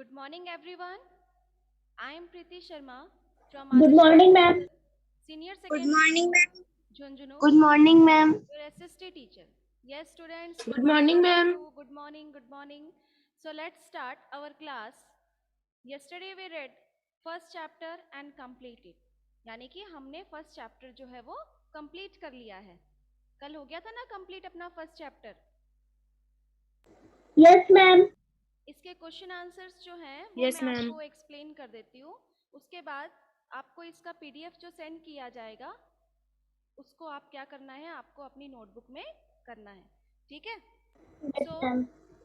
Good morning, everyone. I am Preeti Sharma from Good Adarsh morning, ma'am. Senior Good Secondary morning, School, ma'am. Junjunu, Good morning, ma'am. your SST teacher. Yes, students, good Good morning morning, to ma'am. you. Good morning, good morning. So let's start our class. Yesterday we read first chapter and complete it. यानी कि हमने first chapter जो है वो complete कर लिया है. कल हो गया था ना कंप्लीट अपना फर्स्ट चैप्टर. Yes, ma'am. इसके क्वेश्चन आंसर्स जो हैं वो Yes, मैं ma'am. आपको एक्सप्लेन कर देती हूँ. उसके बाद आपको इसका पीडीएफ जो सेंड किया जाएगा उसको आप क्या करना है, आपको अपनी नोटबुक में करना है. ठीक है. Yes, so ma'am.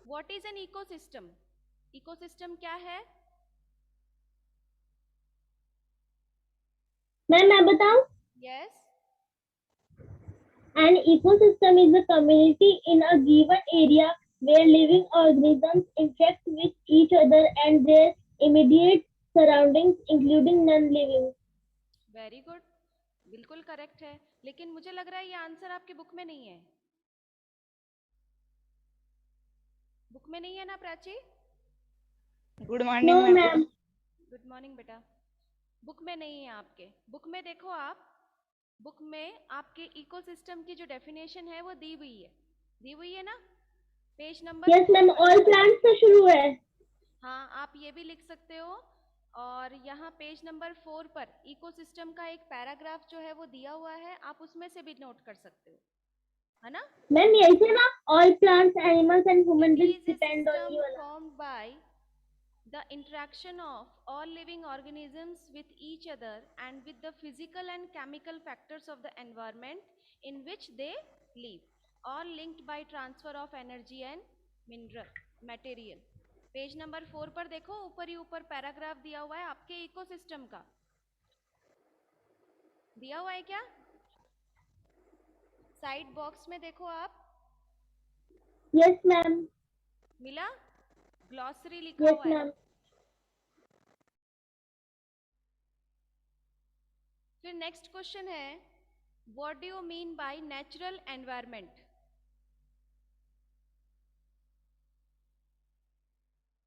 What is an ecosystem? Ecosystem क्या है? Ma'am, मैं बताऊं? Yes. An ecosystem is a community in a given area where living organisms interact with each other and their immediate surroundings, including non-living. Very good. बिल्कुल correct है. लेकिन मुझे लग रहा है ये आंसर आपकी बुक में नहीं है. बुक में नहीं है ना Prachi? Good No, morning, ma'am. ma'am. Good morning बेटा. बुक में नहीं है आपके. बुक में देखो आप. बुक में आपके इकोसिस्टम की जो डेफिनेशन है वो दी हुई है ना, पेज नंबर Yes, 4 ma'am. पर. All plants से शुरू है. हाँ, आप ये भी लिख सकते हो. और यहाँ पेज नंबर 4 पर इकोसिस्टम का एक पैराग्राफ जो है वो दिया हुआ है, आप उसमें से भी नोट कर सकते हो, है ना. Ma'am, यही से ना? All plants, animals, and human it beings is a depend on system you. वाला. Formed by the interaction of all living organisms with each other and with the physical and chemical factors of the environment in which they live, all linked by transfer of energy and mineral material. Page number 4 पर देखो, ऊपर ही ऊपर paragraph दिया हुआ है आपके ecosystem का. दिया हुआ है क्या? साइड बॉक्स में देखो आप. Yes, ma'am. मिला? ग्लॉसरी लिखा Yes, हुआ है. ma'am. फिर नेक्स्ट क्वेश्चन है, what do you mean by natural environment?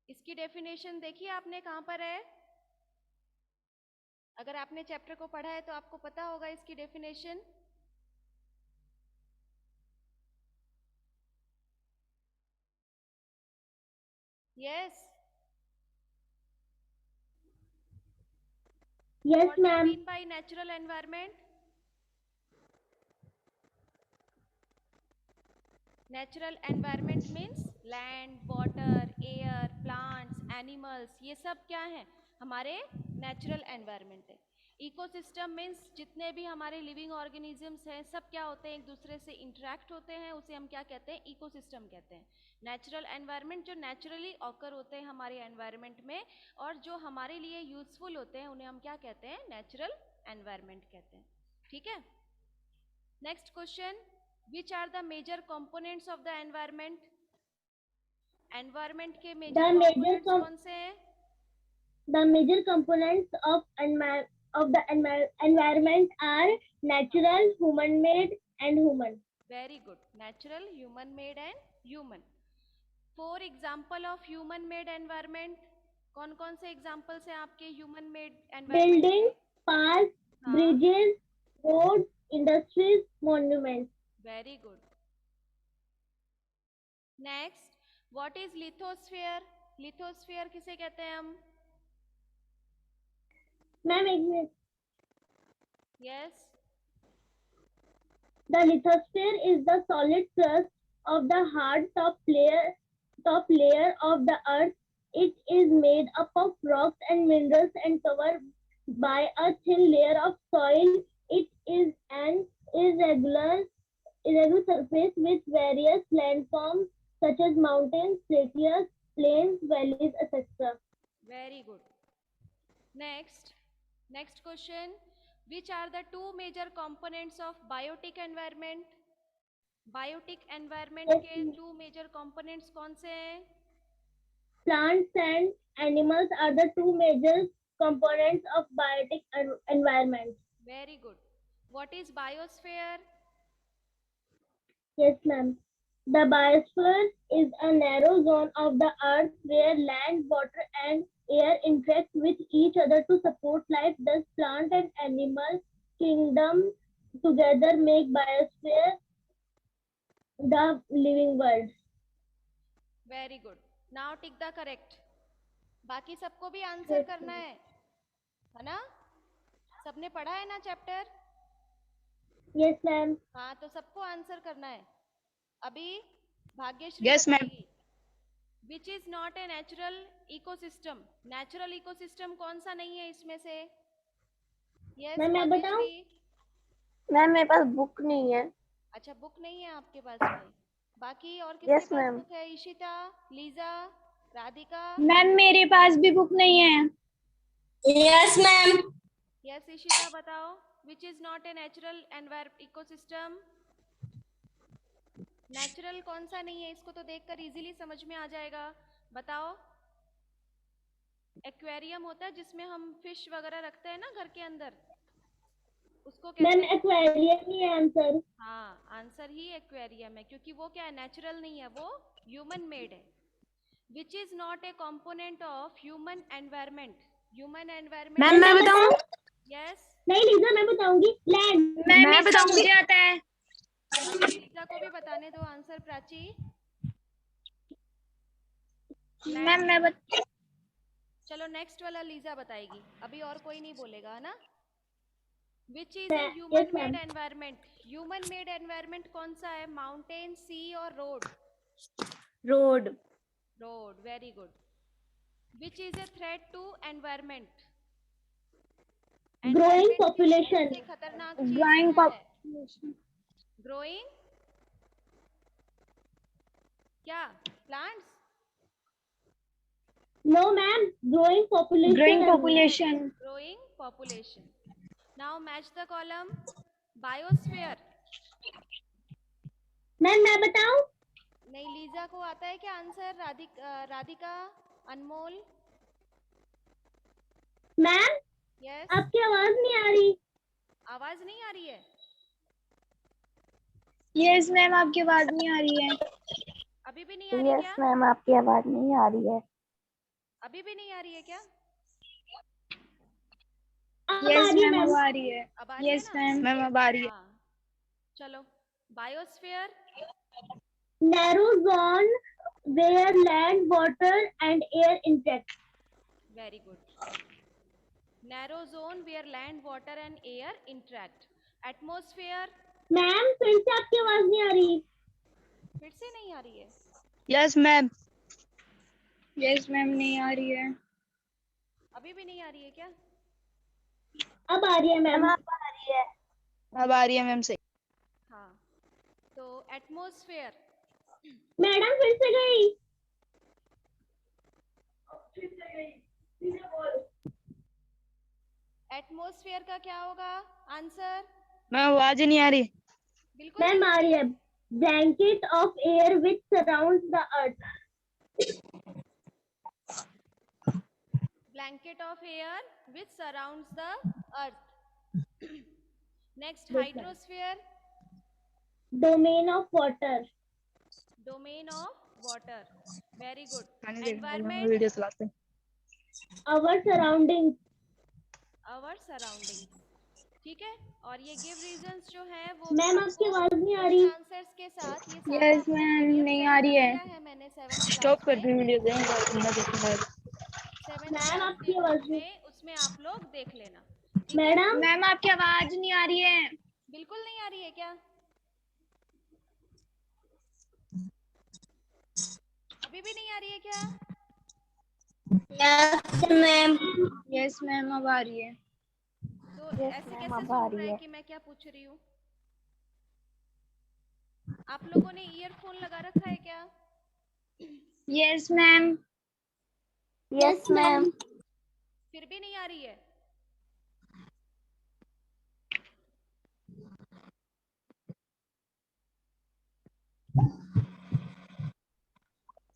इसकी डेफिनेशन देखिए आपने कहाँ पर है. अगर आपने चैप्टर को पढ़ा है तो आपको पता होगा इसकी definition. Yes. Yes, what do you ma'am. Mean by natural environment? Natural environment means land, water, air, plants, animals, ये सब क्या है? हमारे नेचुरल एनवायरनमेंट है. इकोसिस्टम मीन्स जितने भी हमारे लिविंग ऑर्गेनिजम्स हैं सब क्या होते हैं, एक दूसरे से इंटरेक्ट होते हैं, उसे हम क्या कहते हैं? इकोसिस्टम कहते हैं. नेचुरल एनवायरनमेंट जो नेचुरली ऑकर होते हैं हमारे एनवायरनमेंट में और जो हमारे लिए यूजफुल होते हैं उन्हें हम क्या कहते हैं? नेचुरल एनवायरनमेंट कहते हैं. ठीक है. Next question, which are the major components of the environment? Environment के मेजर The major कंपोनेंट्स कौन से हैं? The major components of the environment are natural, human-made, and human. Very good. Natural, human made and human. For example of human made environment, कौन कौन से examples हैं आपके human made environment के? Buildings, parks, हाँ. bridges, roads, industries, monuments. Very good. Next, what is lithosphere? Lithosphere किसे कहते हैं हम? Ma'am, एक minute. Yes. The lithosphere is the solid crust of the hard top layer of the earth. It is made up of rocks and minerals and covered by a thin layer of soil. It is an irregular surface with various landforms such as mountains, glaciers, plains, valleys, etc. Very good. Next question, which are the two major components of biotic environment? Biotic environment Yes, के two major components कौन से हैं? plants and animals are the two major components of biotic environment. Very good. What is biosphere? Yes, ma'am. The biosphere is a narrow zone of the earth where land, water, and air interact with each other to support life. Thus, plant and animal kingdom together make biosphere the living world. Very good. Now tick the correct. बाकी सबको भी answer करना है ना? सबने पढ़ा है ना चैप्टर? Yes, ma'am. हाँ, तो सबको आंसर करना है. अभी भाग्यश्री Yes, ma'am. बताएगी. Which is not a natural ecosystem. Natural ecosystem कौन सा नहीं है इसमें से? यस मैम मैं बताऊं? भाग्यश्री. मैम मेरे पास बुक नहीं है. अच्छा, बुक नहीं है आपके पास में. बाकी और किसके Yes, पास ma'am. बुक है? इशिता, लीजा, राधिका. मैम मेरे पास भी बुक नहीं है. Yes, ma'am. यस इशिता बताओ. Which is not a natural ecosystem. Natural कौन सा नहीं है? इसको तो देखकर इजीली समझ में आ जाएगा. बताओ. एक्वेरियम होता है जिसमें हम फिश वगैरह रखते हैं ना घर के अंदर, उसको कहते मैम हैं. एक्वेरियम ही है आंसर. हाँ, आंसर ही एक्वेरियम है क्योंकि वो क्या है? नेचुरल नहीं है, वो ह्यूमन मेड है. Which is not a component of human environment. Human environment. Ma'am मैं बताऊं? यस. नहीं लीजा मैं बताऊंगी. लैंड. मैं बताऊं? मुझे आता है. लीजा को भी बताने दो आंसर. प्राची. मैम मैं चलो नेक्स्ट वाला लीजा बताएगी. अभी और कोई नहीं बोलेगा, है ना? Which is a human Yes, made ma'am. Environment. Human made environment कौन सा है? माउंटेन, सी और road. Road. Road. Very good. Which is a threat to environment. Growing population. खतरनाक Growing चीज. ग्रोइंग क्या? Plants. No, ma'am. Growing population. Growing population. Growing population. Now match the column. Biosphere. Ma'am मैं बताऊं? नहीं, Lisa को आता है क्या answer? Radhika, Anmol. Ma'am yes. आपकी आवाज नहीं आ रही. आवाज नहीं आ रही है? यस मैम आपकी आवाज नहीं आ रही है. अभी भी नहीं आ रही क्या? मैम आपकी आवाज नहीं आ रही है. अभी भी नहीं आ रही है क्या? अब आ यस रही है मैम अब मैम. आ रही है. अब आ रही है यस ना? मैम अब आ रही है. हाँ. चलो. Biosphere. Narrow zone where land, water, and air interact. Very good. Narrow zone where land, water and air interact. Atmosphere. Ma'am फिर से आपकी आवाज नहीं आ रही. फिर से नहीं आ रही है? Yes ma'am. यस मैम नहीं आ रही है. अभी भी नहीं आ रही है क्या? अब आ रही है मैम. अब आ रही है मैम से. हाँ. तो एटमॉस्फेयर. मैडम फिर से गई. एटमॉस्फेयर का क्या होगा आंसर? मैम आवाज ही नहीं आ रही. बिल्कुल मैम नहीं आ रही है. Blanket of air which surrounds the earth. Blanket of air which surrounds the earth. Next, hydrosphere. Domain of water. Domain of water. Very good. Video Environment. चलाते हैं. Our surroundings. Our surroundings. ठीक है. और ये give reasons जो है वो ma'am आपकी आवाज नहीं आ रही. आंसर्स के साथ ये यस मैम नहीं आ रही है. मैंने 7th स्टॉप कर क्लास दी में. वीडियो देखूंगा. 7th मैम क्लास आपकी के आवाज बुक नहीं. में उसमें आप लोग देख लेना. ठीक है? मैडम मैम आपकी आवाज नहीं आ रही है. बिल्कुल नहीं आ रही है क्या? अभी भी नहीं आ रही है क्या? Yes, ma'am. यस मैम अब आ रही है. तो Yes, ऐसे ma'am, कैसे अब सुन आ रहे रही हैं है. कि मैं क्या पूछ रही हूँ? आप लोगों ने ईयरफोन लगा रखा है क्या? Yes ma'am. Yes, ma'am. फिर भी नहीं आ रही है?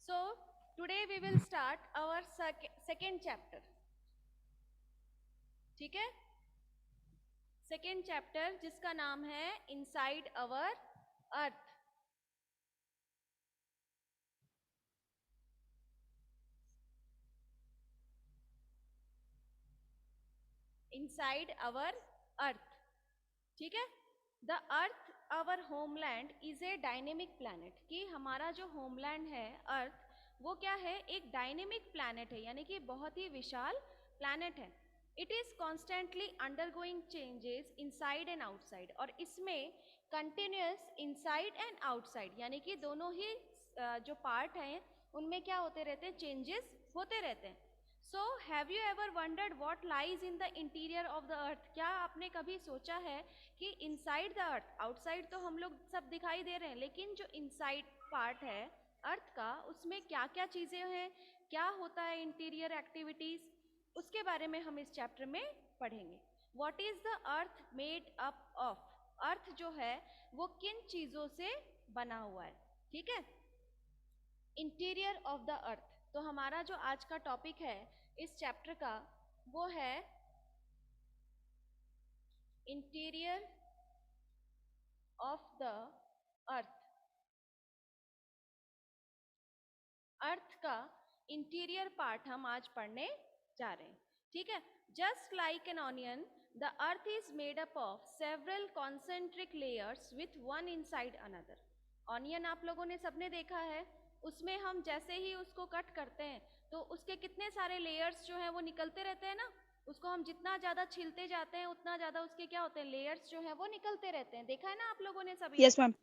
So today we will start our second chapter. ठीक है? सेकेंड चैप्टर जिसका नाम है inside our earth. inside our earth. ठीक है, the earth our homeland is a dynamic planet, कि हमारा जो होमलैंड है अर्थ वो क्या है, एक डायनेमिक प्लैनेट है, यानी कि बहुत ही विशाल प्लैनेट है. It is constantly undergoing changes inside and outside, और इसमें कंटिन्यूस इनसाइड एंड आउटसाइड यानी कि दोनों ही जो पार्ट हैं उनमें क्या होते रहते हैं, चेंजेस होते रहते हैं. So have you ever wondered what lies in the interior of the अर्थ, क्या आपने कभी सोचा है कि इनसाइड द अर्थ, आउटसाइड तो हम लोग सब दिखाई दे रहे हैं, लेकिन जो इनसाइड पार्ट है अर्थ का उसमें क्या क्या चीजें हैं, क्या होता है इंटीरियर एक्टिविटीज, उसके बारे में हम इस चैप्टर में पढ़ेंगे. What is the earth made up of, earth जो है वो किन चीजों से बना हुआ है. ठीक है, इंटीरियर ऑफ द अर्थ. तो हमारा जो आज का टॉपिक है इस चैप्टर का वो है इंटीरियर ऑफ द अर्थ. अर्थ का इंटीरियर पार्ट हम आज पढ़ने जा रहे हैं. ठीक है, just like an onion the earth is made up of several concentric layers with one inside another. Onion आप लोगों ने सबने देखा है, उसमें हम जैसे ही उसको कट करते हैं तो उसके कितने सारे लेयर्स जो हैं वो निकलते रहते हैं ना. उसको हम जितना ज़्यादा छीलते जाते हैं उतना ज़्यादा उसके क्या होते हैं, लेयर्स जो हैं वो निकलते रहते हैं. देखा है ना आप लोगों ने सभी. Yes, ma'am.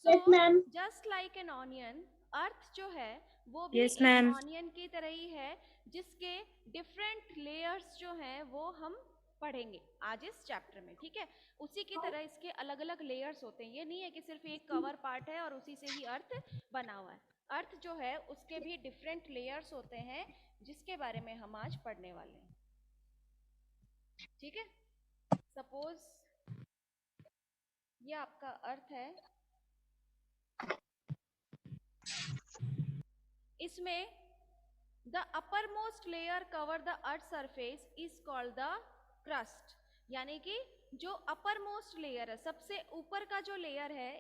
Yes, ma'am. Just like an onion, earth जो है वो भी Yes, एक ma'am. ऑनियन की तरह ही है, जिसके डिफरेंट लेयर्स जो हैं वो हम पढ़ेंगे आज इस चैप्टर में. ठीक है, उसी की तरह इसके अलग अलग लेयर्स होते हैं. ये नहीं है कि सिर्फ एक कवर पार्ट है और उसी से ही अर्थ बना हुआ है. अर्थ जो है उसके भी डिफरेंट लेयर्स होते हैं जिसके बारे में हम आज पढ़ने वाले हैं. ठीक है, सपोज ये आपका अर्थ है, इसमें the upper most layer cover the earth surface is called the crust, यानी कि जो अपर मोस्ट लेयर है, सबसे ऊपर का जो लेयर है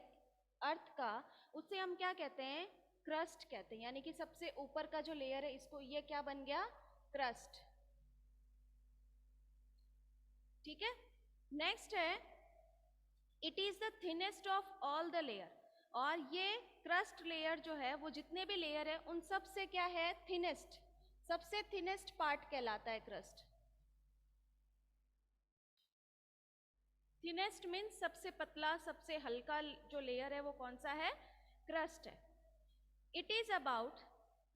अर्थ का, उसे हम क्या कहते हैं, क्रस्ट कहते हैं. यानी कि सबसे ऊपर का जो लेयर है इसको, ये क्या बन गया, क्रस्ट. ठीक है, नेक्स्ट है it is the thinnest of all the layer, और ये क्रस्ट लेयर जो है वो जितने भी लेयर है उन सब से क्या है, थिनेस्ट, सबसे थिनेस्ट पार्ट कहलाता है क्रस्ट. थिनेस्ट मीन्स सबसे पतला, सबसे हल्का जो लेयर है वो कौन सा है, क्रस्ट है. It is about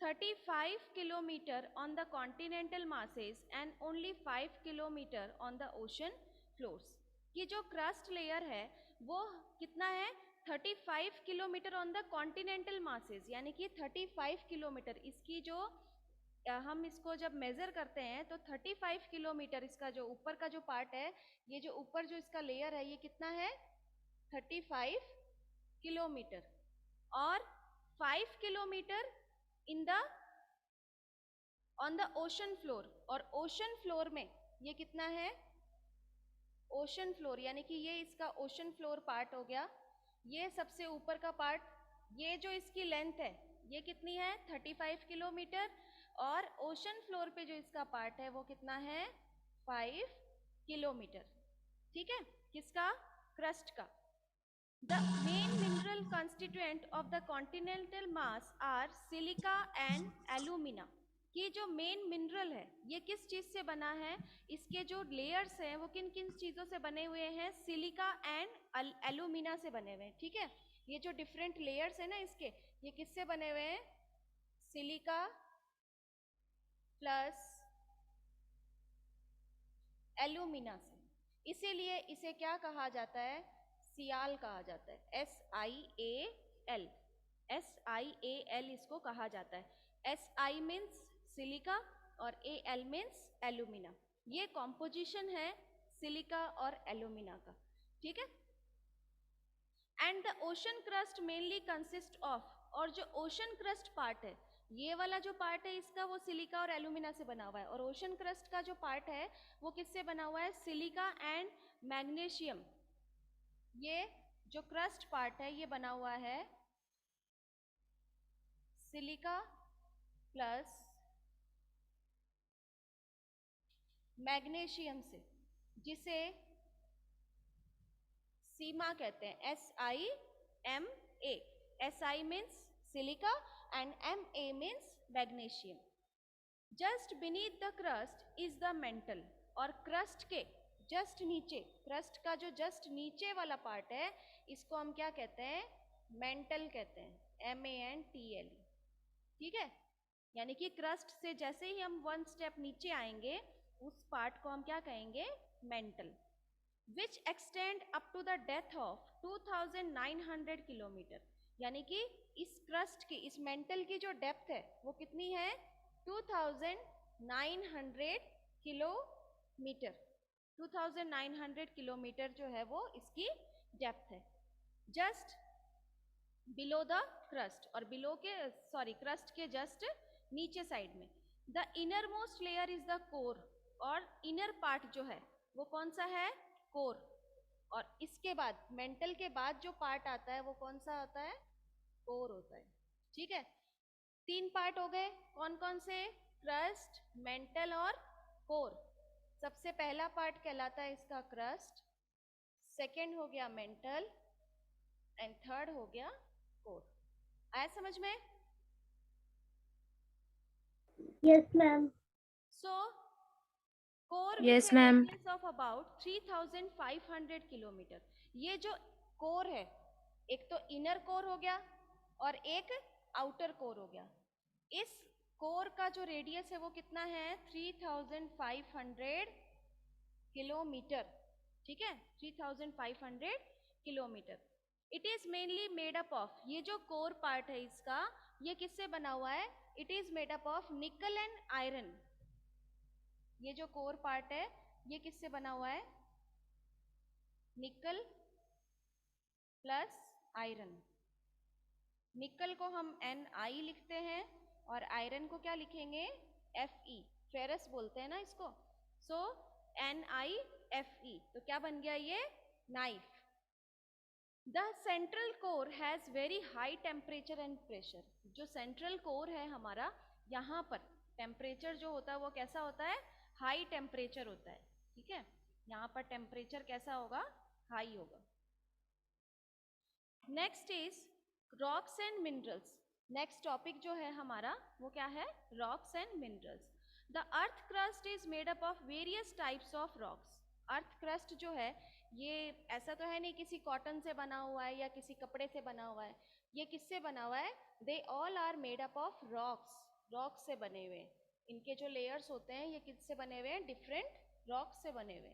35 kilometre on the continental masses and only 5 kilometre on the ocean floors. ये जो क्रस्ट लेयर है वो कितना है, 35 kilometre on the continental masses, यानी कि 35 किलोमीटर. इसकी जो हम इसको जब मेजर करते हैं तो 35 किलोमीटर, इसका जो ऊपर का जो पार्ट है, ये जो ऊपर जो इसका लेयर है ये कितना है, 35 किलोमीटर, और 5 kilometre in the on the ocean floor. और ओशन फ्लोर में ये कितना है, ओशन फ्लोर, यानी कि ये इसका ओशन फ्लोर पार्ट हो गया, ये सबसे ऊपर का पार्ट. ये जो इसकी लेंथ है ये कितनी है, 35 किलोमीटर, और ओशन फ्लोर पे जो इसका पार्ट है वो कितना है, 5 किलोमीटर. ठीक है, किसका, क्रस्ट का. The main mineral constituent of the continental mass are silica and alumina. ये जो मेन मिनरल है ये किस चीज से बना है, इसके जो लेयर्स हैं वो किन किन चीजों से बने हुए हैं, सिलिका एंड एल्यूमिना से बने हुए हैं. ठीक है, ये जो डिफरेंट लेयर्स है ना इसके, ये किससे बने हुए हैं, सिलिका प्लस एल्यूमिना से. इसीलिए इसे क्या कहा जाता है, सियाल कहा जाता है, SIAL, SIAL इसको कहा जाता है. SI मीन्स सिलिका और AL मीन्स एल्यूमिना. ये कॉम्पोजिशन है सिलिका और एल्यूमिना का. ठीक है, and the ocean crust mainly consist of, और जो ओशन क्रस्ट पार्ट है, ये वाला जो पार्ट है इसका वो सिलिका और एल्यूमिना से बना हुआ है, और ओशन क्रस्ट का जो पार्ट है वो किससे बना हुआ है, सिलिका एंड मैग्नीशियम. ये जो क्रस्ट पार्ट है ये बना हुआ है सिलिका प्लस मैग्नीशियम से. जिसे सीमा कहते हैं, SiMa. Si means silica and Ma means magnesium. Just beneath the crust is the mental, और क्रस्ट के जस्ट नीचे, क्रस्ट का जो जस्ट नीचे वाला पार्ट है, इसको हम क्या कहते हैं? मेंटल कहते हैं, Mantle. ठीक है, यानी कि क्रस्ट से जैसे ही हम वन स्टेप नीचे आएंगे, उस पार्ट को हम क्या कहेंगे? Mantle. Which extend up to the depth of 2900 kilometre. यानी कि इस क्रस्ट की, इस मेंटल की जो डेप्थ है वो कितनी है? 2900 किलोमीटर. 2900 किलोमीटर जो है वो इसकी डेप्थ है. जस्ट बिलो द क्रस्ट, और बिलो के क्रस्ट के जस्ट नीचे साइड में. The inner most layer is the core, और इनर पार्ट जो है वो कौन सा है? कोर. और इसके बाद, मेंटल के बाद जो पार्ट आता है वो कौन सा होता है? कोर होता है. ठीक है, 3 पार्ट हो गए. कौन कौन से? क्रस्ट, मेंटल और कोर. सबसे पहला पार्ट कहलाता है इसका क्रस्ट, सेकेंड हो गया मेंटल, एंड थर्ड हो गया कोर. आया समझ में? Yes, ma'am. So core Yes, with A ma'am. Radius of about 3500 kilometre. ये जो कोर है, एक तो इनर कोर हो गया और एक आउटर कोर हो गया. इस कोर का जो रेडियस है वो कितना है? 3500 किलोमीटर. ठीक है, 3500 kilometre. It is mainly made up of, ये जो कोर पार्ट है इसका, ये किससे बना हुआ है? It is made up of निकल एंड आयरन. ये जो कोर पार्ट है ये किससे बना हुआ है? Nickel plus iron. निकल को हम Ni लिखते हैं और आयरन को क्या लिखेंगे? Fe. फेरस बोलते हैं ना इसको. सो NiFe. तो क्या बन गया ये? Knife. The central core has very high temperature and pressure. जो सेंट्रल कोर है हमारा, यहाँ पर टेम्परेचर जो होता है वो कैसा होता है? हाई टेम्परेचर होता है. ठीक है, यहाँ पर टेम्परेचर कैसा होगा? हाई होगा. Next is rocks and minerals. Next topic जो है हमारा वो क्या है? Rocks and minerals. The earth crust is made up of various types of rocks. Earth crust जो है ये ऐसा तो है नहीं किसी कॉटन से बना हुआ है या किसी कपड़े से बना हुआ है. ये किससे बना हुआ है? They all are made up of rocks. Rocks से बने हुए. इनके जो लेयर्स होते हैं ये किससे बने हुए हैं? डिफरेंट रॉक्स से बने हुए.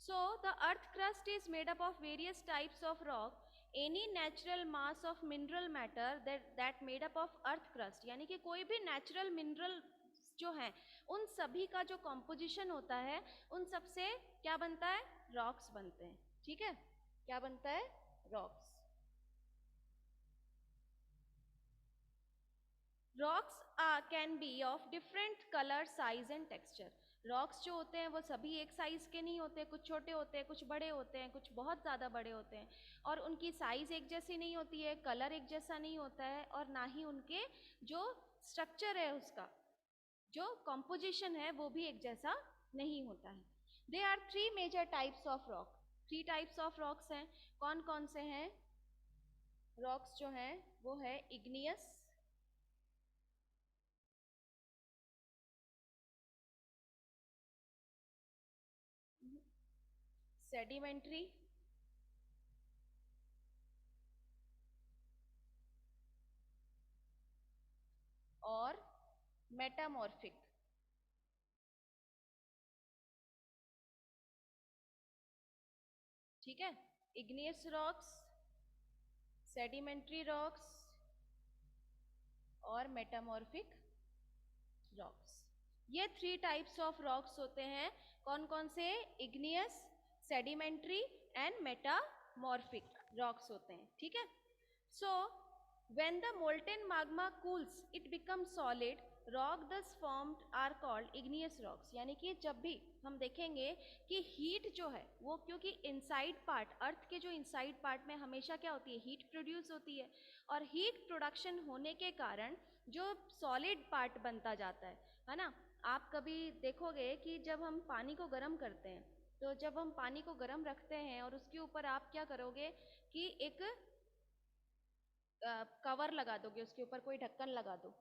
So the earth crust is made up of various types of rock. Any natural mass of mineral matter that made up of earth crust. यानी कि कोई भी natural mineral जो है उन सभी का जो composition होता है उन सब से क्या बनता है? Rocks बनते हैं. ठीक है, क्या बनता है? Rocks. Rocks can be of different color, size and texture. Rocks जो होते हैं वो सभी एक साइज के नहीं होते. कुछ छोटे होते हैं, कुछ बड़े होते हैं, कुछ बहुत ज़्यादा बड़े होते हैं, और उनकी साइज एक जैसी नहीं होती है, कलर एक जैसा नहीं होता है, और ना ही उनके जो स्ट्रक्चर है, उसका जो कॉम्पोजिशन है वो भी एक जैसा नहीं होता है. They are 3 major types of rock. 3 types of rocks हैं. कौन कौन से हैं रॉक्स जो हैं? वो है इग्नियस, सेडिमेंट्री, और मेटामॉर्फिक. ठीक है, इग्नियस रॉक्स, सेडिमेंट्री रॉक्स और मेटामॉर्फिक रॉक्स. ये 3 टाइप्स ऑफ रॉक्स होते हैं. कौन कौन से? Igneous, sedimentary and metamorphic rocks होते हैं. ठीक है. सो when the molten magma cools it becomes solid. rock thus formed are called igneous rocks. यानी कि जब भी हम देखेंगे कि हीट जो है वो, क्योंकि इनसाइड पार्ट, अर्थ के जो इनसाइड पार्ट में हमेशा क्या होती है? हीट प्रोड्यूस होती है, और हीट प्रोडक्शन होने के कारण जो सॉलिड पार्ट बनता जाता है ना, आप कभी देखोगे कि जब हम पानी को गर्म करते हैं, तो जब हम पानी को गर्म रखते हैं और उसके ऊपर आप क्या करोगे कि एक कवर लगा दोगे, उसके ऊपर कोई ढक्कन लगा दो,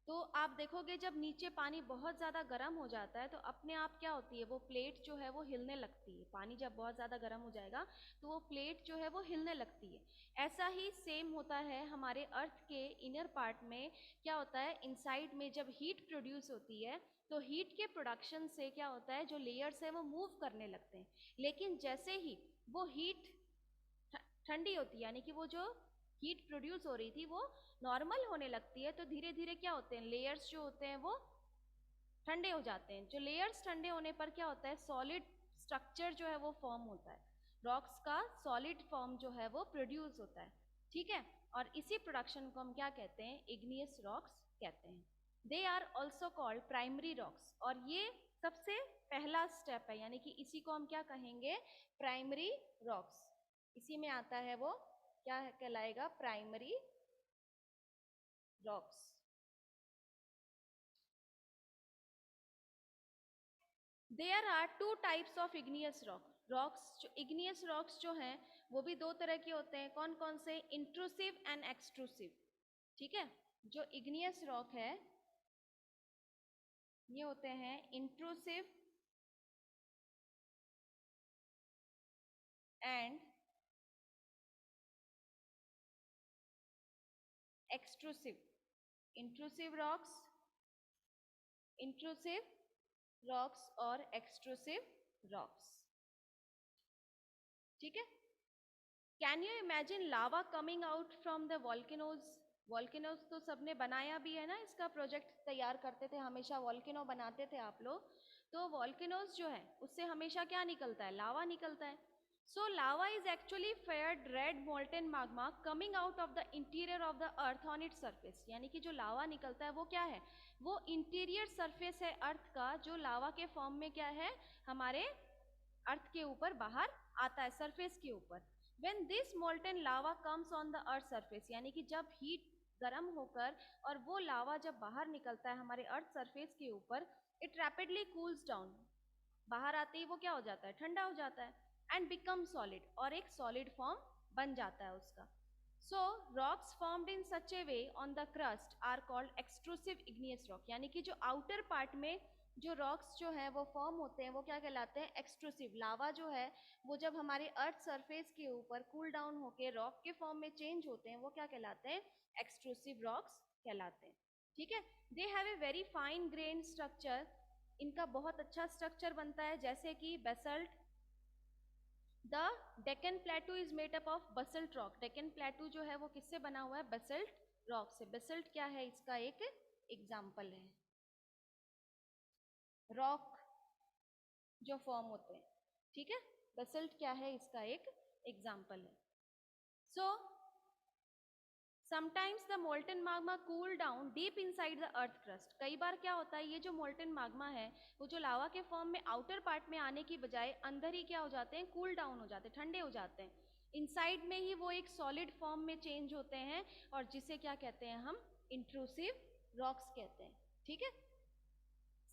तो आप देखोगे जब नीचे पानी बहुत ज़्यादा गर्म हो जाता है तो अपने आप क्या होती है, वो प्लेट जो है वो हिलने लगती है। पानी जब बहुत ज़्यादा गर्म हो जाएगा तो वो प्लेट जो है वो हिलने लगती है। ऐसा ही सेम होता है हमारे अर्थ के इनर पार्ट में। क्या होता है, इनसाइड में जब हीट प्रोड्यूस होती है तो हीट के प्रोडक्शन से क्या होता है, जो लेयर्स है वो मूव करने लगते हैं। लेकिन जैसे ही वो हीट ठंडी होती है, यानी कि वो जो हीट प्रोड्यूस हो रही थी वो नॉर्मल होने लगती है, तो धीरे धीरे क्या होते हैं, लेयर्स जो होते हैं वो ठंडे हो जाते हैं। जो लेयर्स ठंडे होने पर क्या होता है, सॉलिड स्ट्रक्चर जो है वो फॉर्म होता है। रॉक्स का सॉलिड फॉर्म जो है वो प्रोड्यूस होता है। ठीक है, और इसी प्रोडक्शन को हम क्या कहते हैं, इग्नियस रॉक्स कहते हैं। They are also called primary rocks, और ये सबसे पहला स्टेप है, यानी कि इसी को हम क्या कहेंगे, प्राइमरी रॉक्स। इसी में आता है वो क्या कहलाएगा, primary rocks. There are two types of igneous rocks. जो इग्नियस रॉक्स जो हैं वो भी दो तरह के होते हैं। कौन कौन से, इंट्रूसिव एंड एक्सट्रूसिव। ठीक है, जो इग्नियस रॉक है ये होते हैं intrusive and extrusive. Intrusive rocks, intrusive rocks और एक्सट्रूसिव रॉक्स। ठीक है, can you imagine lava coming out from the volcanoes. Volcanoes तो सबने बनाया भी है ना, इसका प्रोजेक्ट तैयार करते थे हमेशा, वॉल्केनो बनाते थे आप लोग। तो वॉल्केनोज जो है उससे हमेशा क्या निकलता है, लावा निकलता है। So lava is actually fiery red molten magma coming out of the interior of the earth on its surface. यानी कि जो लावा निकलता है वो क्या है, वो इंटीरियर सरफेस है अर्थ का, जो लावा के फॉर्म में क्या है, हमारे अर्थ के ऊपर बाहर आता है, सरफेस के ऊपर। When this molten lava comes on the earth surface, यानी कि जब हीट गर्म होकर और वो लावा जब बाहर निकलता है हमारे अर्थ सरफेस के ऊपर, इट रैपिडली कूल्स डाउन। बाहर आते ही वो क्या हो जाता है, ठंडा हो जाता है, एंड बिकम सॉलिड, और एक सॉलिड फॉर्म बन जाता है उसका। So rocks formed in such a way on the crust are called extrusive igneous rock. यानी कि जो आउटर पार्ट में जो रॉक्स जो है वो फॉर्म होते हैं वो क्या कहलाते हैं, एक्सट्रूसिव। लावा जो है वो जब हमारे अर्थ सरफेस के ऊपर कूल डाउन होकर रॉक के फॉर्म में चेंज होते हैं वो क्या कहलाते हैं, एक्सट्रूसिव रॉक्स कहलाते हैं। ठीक है, they have a very fine grain structure. इनका बहुत अच्छा स्ट्रक्चर बनता है, जैसे कि basalt. The Deccan plateau is made up of basalt rock. Deccan plateau जो है वो किससे बना हुआ है, बसल्ट रॉक से। बसल्ट क्या है, इसका एक एग्जाम्पल है, रॉक जो फॉर्म होते हैं। ठीक है, बसल्ट क्या है, इसका एक एग्जाम्पल है। So sometimes the molten magma cool down deep inside the earth crust. कई बार क्या होता है, ये जो मोल्टन magma है वो जो लावा के फॉर्म में आउटर पार्ट में आने की बजाय अंदर ही क्या हो जाते हैं, कूल डाउन हो जाते हैं, ठंडे हो जाते हैं। इनसाइड में ही वो एक सॉलिड फॉर्म में चेंज होते हैं, और जिसे क्या कहते हैं हम, इंट्रूसिव रॉक्स कहते हैं। ठीक है,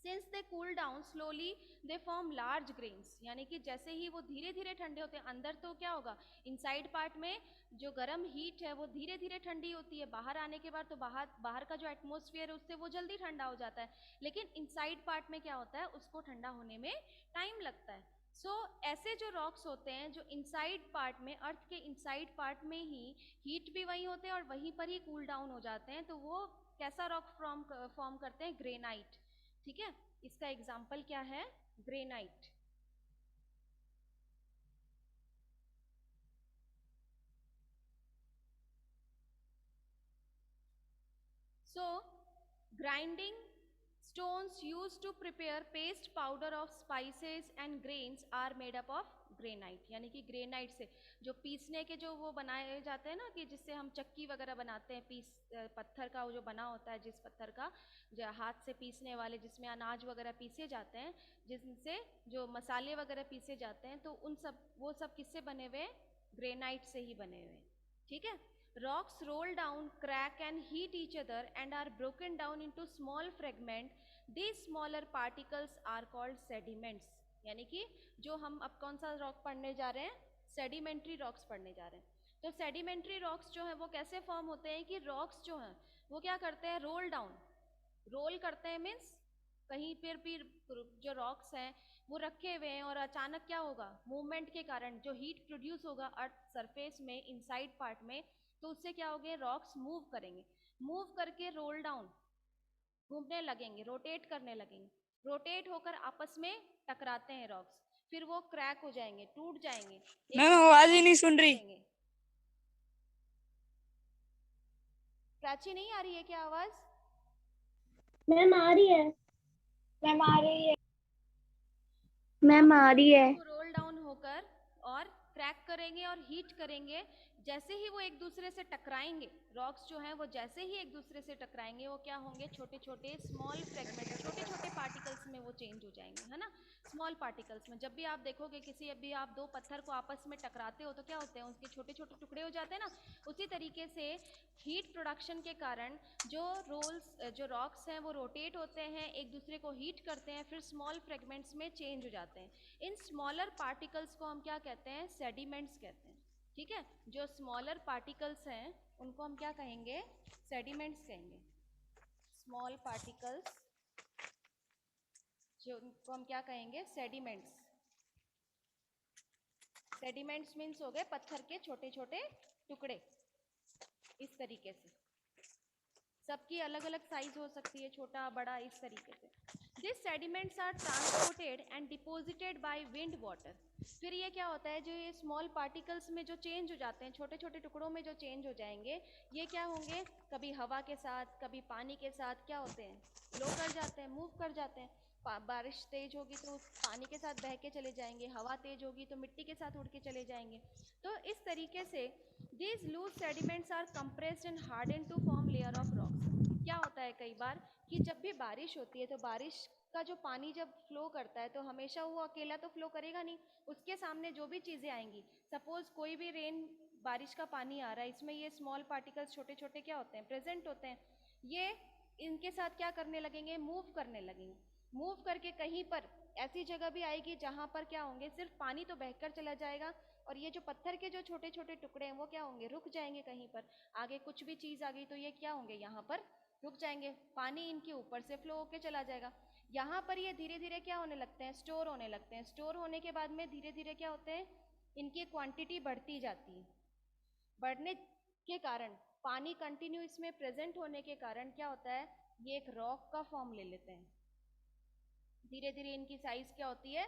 since they cool down slowly they form large grains. यानी कि जैसे ही वो धीरे धीरे ठंडे होते हैं, अंदर तो क्या होगा, इनसाइड पार्ट में जो गर्म हीट है वो धीरे धीरे ठंडी होती है, बाहर आने के बाद तो बाहर का जो एटमॉस्फेयर है उससे वो जल्दी ठंडा हो जाता है। लेकिन इनसाइड पार्ट में क्या होता है, उसको ठंडा होने में टाइम लगता है। सो ऐसे जो रॉक्स होते हैं जो इनसाइड पार्ट में, अर्थ के इनसाइड पार्ट में ही हीट भी वहीं होते हैं और वहीं पर ही कूल डाउन हो जाते हैं, तो वो कैसा रॉक फॉर्म करते हैं, ग्रेनाइट। ठीक है, इसका एग्जाम्पल क्या है, granite. So grinding stones used to prepare paste powder of spices and grains are made up of granite। यानी कि ग्रेनाइट से जो पीसने के जो वो बनाए जाते हैं ना, कि जिससे हम चक्की वगैरह बनाते हैं, पत्थर का वो जो बना होता है, जिस पत्थर का जो हाथ से पीसने वाले, जिसमें अनाज वगैरह पीसे जाते हैं, जिनसे जो मसाले वगैरह पीसे जाते हैं, तो वो सब किससे बने हुए हैं, ग्रेनाइट से ही बने हुए हैं। ठीक है, Rocks roll down, crack and heat each other and are broken down into small fragments. These smaller particles are called sediments. यानी कि जो हम अब कौन सा रॉक पढ़ने जा रहे हैं, सेडिमेंट्री रॉक्स पढ़ने जा रहे हैं. तो सेडिमेंट्री रॉक्स जो है वो कैसे फॉर्म होते हैं कि रॉक्स जो हैं वो क्या करते हैं, रोल डाउन, रोल करते हैं मीन्स कहीं पर भी जो रॉक्स हैं वो रखे हुए हैं और अचानक क्या होगा, मूवमेंट के कारण जो हीट प्रोड्यूस होगा अर्थ सरफेस में इनसाइड पार्ट में, तो उससे क्या होगे, रॉक्स मूव करेंगे, मूव करके रोल डाउन, घूमने लगेंगे, रोटेट करने लगेंगे, रोटेट होकर आपस में टकराते हैं रॉक्स, फिर वो क्रैक हो जाएंगे, टूट जाएंगे. मैम आवाज ही नहीं सुन रही. प्राची नहीं आ रही है क्या आवाज? मैम आ रही है. मैम आ रही है. मैम आ रही है. रोल डाउन होकर और क्रैक करेंगे और हीट करेंगे. जैसे ही वो एक दूसरे से टकराएंगे, रॉक्स जो हैं वो जैसे ही एक दूसरे से टकराएंगे वो क्या होंगे, छोटे छोटे स्मॉल फ्रेगमेंट, छोटे छोटे पार्टिकल्स में वो चेंज हो जाएंगे, है ना, स्मॉल पार्टिकल्स में. जब भी आप देखोगे किसी अभी आप दो पत्थर को आपस में टकराते हो तो क्या होते हैं, उसके छोटे छोटे टुकड़े हो जाते हैं ना. उसी तरीके से हीट प्रोडक्शन के कारण जो रॉक्स हैं वो रोटेट होते हैं, एक दूसरे को हीट करते हैं, फिर स्मॉल फ्रेगमेंट्स में चेंज हो जाते हैं. इन स्मॉलर पार्टिकल्स को हम क्या कहते हैं, सेडिमेंट्स कहते हैं. ठीक है, जो स्मॉलर पार्टिकल्स हैं उनको हम क्या कहेंगे, सेडिमेंट्स कहेंगे. स्मॉल पार्टिकल्स जो उनको हम क्या कहेंगे, सेडिमेंट्स. सेडिमेंट्स मीन्स हो गए पत्थर के छोटे छोटे टुकड़े. इस तरीके से सबकी अलग अलग साइज हो सकती है, छोटा बड़ा, इस तरीके से. This sediments are transported and deposited by wind water. फिर ये क्या होता है, जो ये स्मॉल पार्टिकल्स में जो चेंज हो जाते हैं, छोटे छोटे टुकड़ों में जो चेंज हो जाएंगे, ये क्या होंगे, कभी हवा के साथ कभी पानी के साथ क्या होते हैं, फ्लो कर जाते हैं, मूव कर जाते हैं. बारिश तेज होगी तो पानी के साथ बह के चले जाएंगे, हवा तेज होगी तो मिट्टी के साथ उड़ के चले जाएंगे. तो इस तरीके से these loose sediments are compressed and hardened to form layer of rocks. क्या होता है कई बार कि जब भी बारिश होती है तो बारिश का जो पानी जब फ्लो करता है तो हमेशा वो अकेला तो फ्लो करेगा नहीं, उसके सामने जो भी चीज़ें आएंगी, सपोज कोई भी रेन बारिश का पानी आ रहा है, इसमें ये स्मॉल पार्टिकल्स छोटे छोटे क्या होते हैं, प्रेजेंट होते हैं. ये इनके साथ क्या करने लगेंगे, मूव करने लगेंगे. मूव करके कहीं पर ऐसी जगह भी आएगी जहाँ पर क्या होंगे, सिर्फ पानी तो बहकर चला जाएगा और ये जो पत्थर के जो छोटे छोटे टुकड़े हैं वो क्या होंगे, रुक जाएंगे कहीं पर. आगे कुछ भी चीज़ आ गई तो ये क्या होंगे, यहाँ पर रुक जाएंगे, पानी इनके ऊपर से फ्लो होके चला जाएगा. यहाँ पर ये धीरे धीरे क्या होने लगते हैं, स्टोर होने लगते हैं. स्टोर होने के बाद में धीरे धीरे क्या होते हैं, इनकी क्वांटिटी बढ़ती जाती है. बढ़ने के कारण पानी कंटिन्यू इसमें प्रेजेंट होने के कारण क्या होता है, ये एक रॉक का फॉर्म ले लेते हैं. धीरे धीरे इनकी साइज क्या होती है,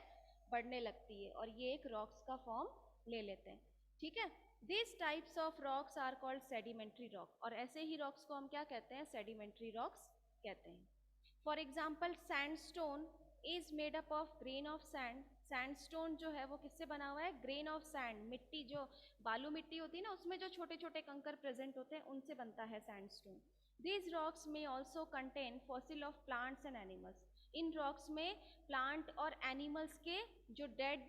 बढ़ने लगती है और ये एक रॉक्स का फॉर्म ले लेते हैं. ठीक है, this types of rocks are called sedimentary rock. और ऐसे ही रॉक्स को हम क्या कहते हैं, सेडिमेंट्री रॉक्स कहते हैं. For example sandstone is made up of grain of sand. Sandstone जो है वो किससे बना हुआ है, ग्रेन ऑफ सैंड, मिट्टी जो बालू मिट्टी होती है ना उसमें जो छोटे छोटे कंकर प्रेजेंट होते हैं उनसे बनता है sandstone. These rocks may also contain fossil of plants and animals. In rocks में प्लांट और एनिमल्स के जो डेड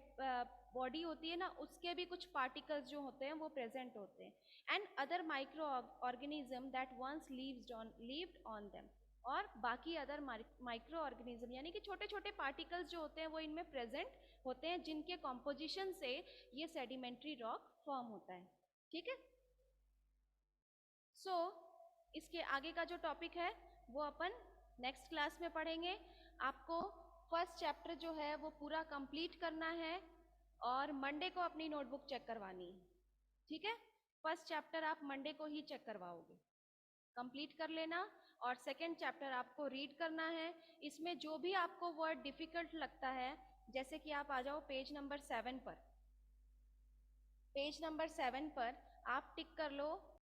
बॉडी होती है ना उसके भी कुछ पार्टिकल्स जो होते हैं वो प्रेजेंट होते हैं. And other microorganism that once lived on them. और बाकी अदर माइक्रो ऑर्गेनिज्म यानी कि छोटे छोटे पार्टिकल्स जो होते हैं वो इनमें प्रेजेंट होते हैं, जिनके कॉम्पोजिशन से ये सेडिमेंट्री रॉक फॉर्म होता है. ठीक है, सो इसके आगे का जो टॉपिक है वो अपन नेक्स्ट क्लास में पढ़ेंगे. आपको फर्स्ट चैप्टर जो है वो पूरा कंप्लीट करना है और मंडे को अपनी नोटबुक चेक करवानी है. ठीक है, फर्स्ट चैप्टर आप मंडे को ही चेक करवाओगे, कंप्लीट कर लेना. और सेकंड चैप्टर आपको रीड करना है. इसमें जो भी आपको वर्ड डिफिकल्ट लगता है, जैसे कि आप आ जाओ पेज नंबर 7 पर. पेज नंबर 7 पर आप टिक कर लो